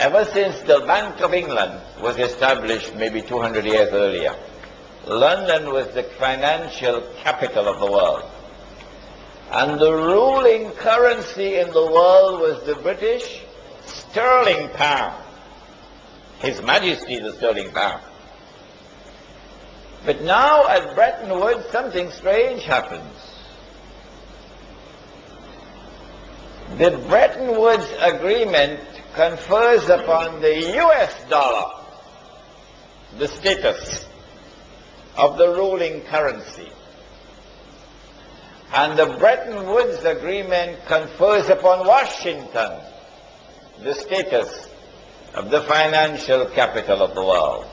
Ever since the Bank of England was established maybe 200 years earlier, London was the financial capital of the world. And the ruling currency in the world was the British sterling pound. His Majesty the sterling pound. But now at Bretton Woods something strange happens. The Bretton Woods Agreement confers upon the US dollar the status of the ruling currency. And the Bretton Woods Agreement confers upon Washington the status of the financial capital of the world.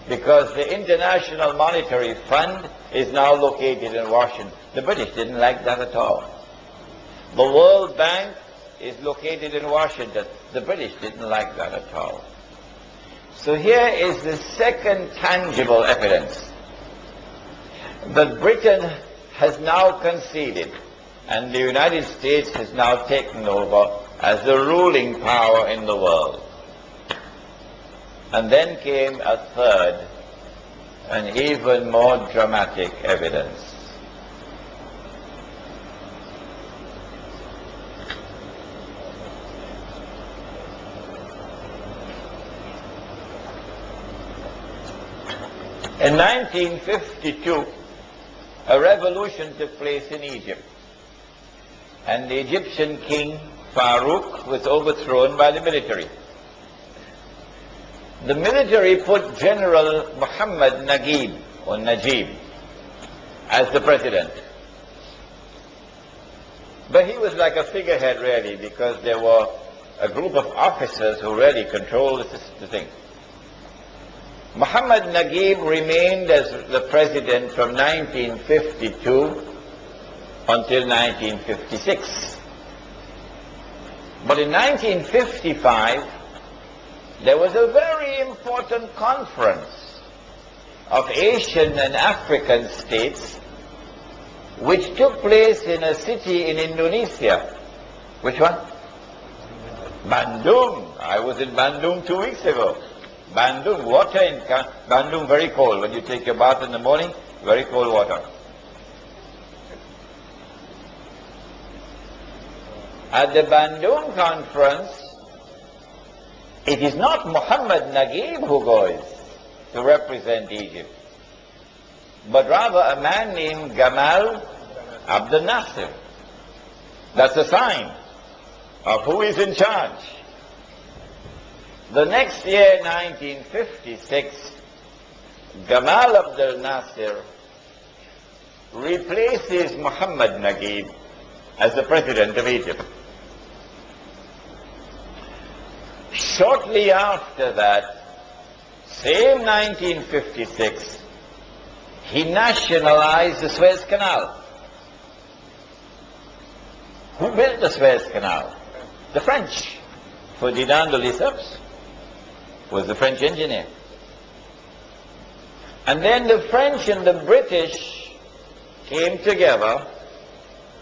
Because the International Monetary Fund is now located in Washington. The British didn't like that at all. The World Bank is located in Washington. The British didn't like that at all. So here is the second tangible evidence that Britain has now conceded and the United States has now taken over as the ruling power in the world. And then came a third and even more dramatic evidence. In 1952, a revolution took place in Egypt, and the Egyptian king Farouk was overthrown by the military. The military put General Muhammad Najib as the president. But he was like a figurehead really, because there were a group of officers who really controlled the thing. Muhammad Najib remained as the president from 1952 until 1956. But in 1955, there was a very important conference of Asian and African states which took place in a city in Indonesia. Which one? Bandung. I was in Bandung 2 weeks ago. Bandung, water in Bandung very cold. When you take your bath in the morning, very cold water. At the Bandung conference, it is not Muhammad Najib who goes to represent Egypt, but rather a man named Gamal Abdel Nasser. That's a sign of who is in charge. The next year, 1956, Gamal Abdel Nasser replaces Muhammad Najib as the president of Egypt. Shortly after that, same 1956, he nationalized the Suez Canal. Who built the Suez Canal? The French. Ferdinand de Lesseps was the French engineer. And then the French and the British came together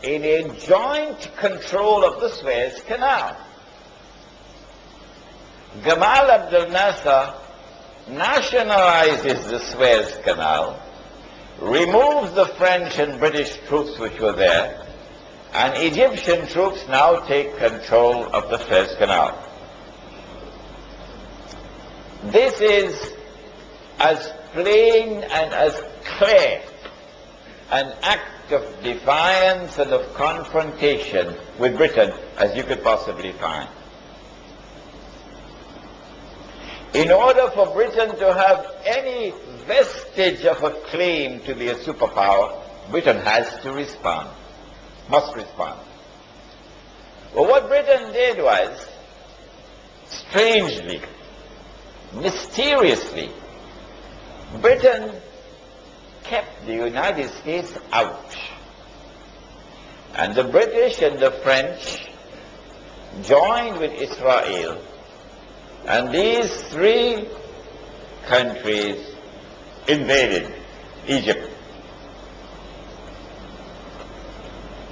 in a joint control of the Suez Canal. Gamal Abdel Nasser nationalizes the Suez Canal, removes the French and British troops which were there, and Egyptian troops now take control of the Suez Canal. This is as plain and as clear an act of defiance and of confrontation with Britain as you could possibly find. In order for Britain to have any vestige of a claim to be a superpower, Britain has to respond, must respond. Well, what Britain did was, strangely, mysteriously, Britain kept the United States out. And the British and the French joined with Israel. And these three countries invaded Egypt.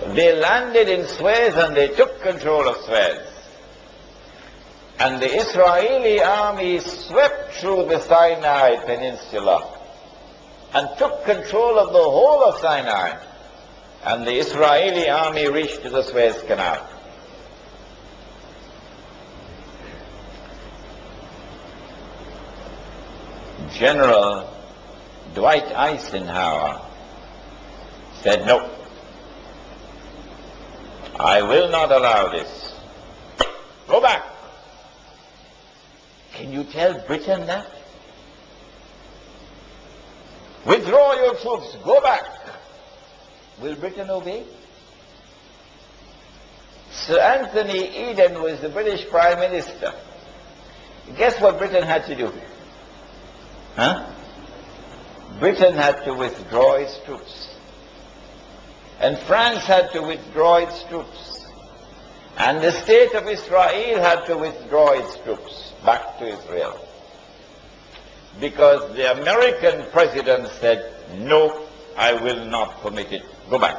They landed in Suez and they took control of Suez. And the Israeli army swept through the Sinai Peninsula and took control of the whole of Sinai. And the Israeli army reached to the Suez Canal. General Dwight Eisenhower said, "No, I will not allow this. Go back." Can you tell Britain that? Withdraw your troops, go back. Will Britain obey? Sir Anthony Eden was the British Prime Minister. Guess what Britain had to do? Britain had to withdraw its troops. And France had to withdraw its troops. And the state of Israel had to withdraw its troops back to Israel. Because the American president said, "No, I will not permit it. Go back."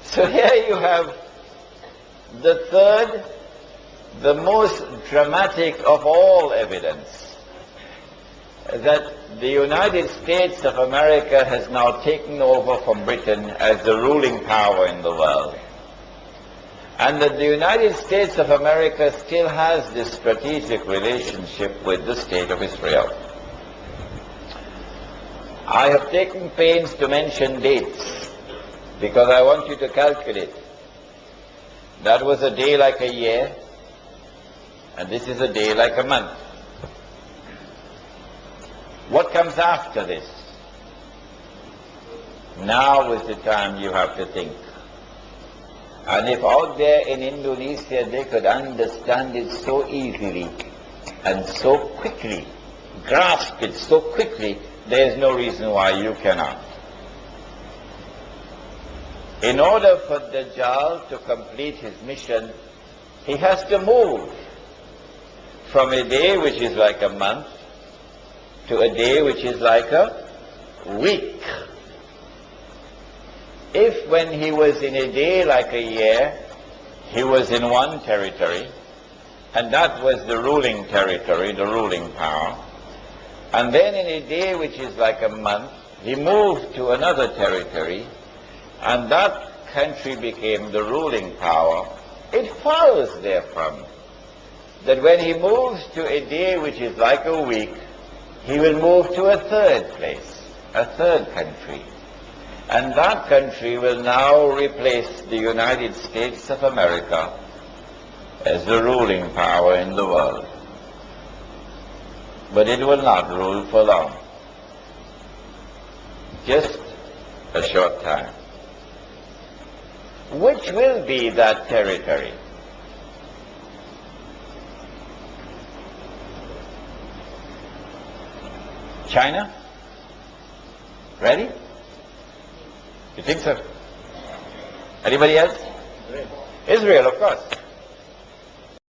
So here you have the third, the most dramatic of all evidence that the United States of America has now taken over from Britain as the ruling power in the world. And that the United States of America still has this strategic relationship with the State of Israel. I have taken pains to mention dates because I want you to calculate. That was a day like a year, and this is a day like a month. What comes after this? Now is the time you have to think. And if out there in Indonesia they could understand it so easily and so quickly, grasp it so quickly, there is no reason why you cannot. In order for Dajjal to complete his mission, he has to move from a day which is like a month to a day which is like a week. If when he was in a day like a year, he was in one territory, and that was the ruling territory, the ruling power, and then in a day which is like a month, he moved to another territory, and that country became the ruling power, it follows therefrom that when he moves to a day which is like a week, he will move to a third place, a third country. And that country will now replace the United States of America as the ruling power in the world. But it will not rule for long. Just a short time. Which will be that territory? China? Ready? You think so? Anybody else? Israel, of course.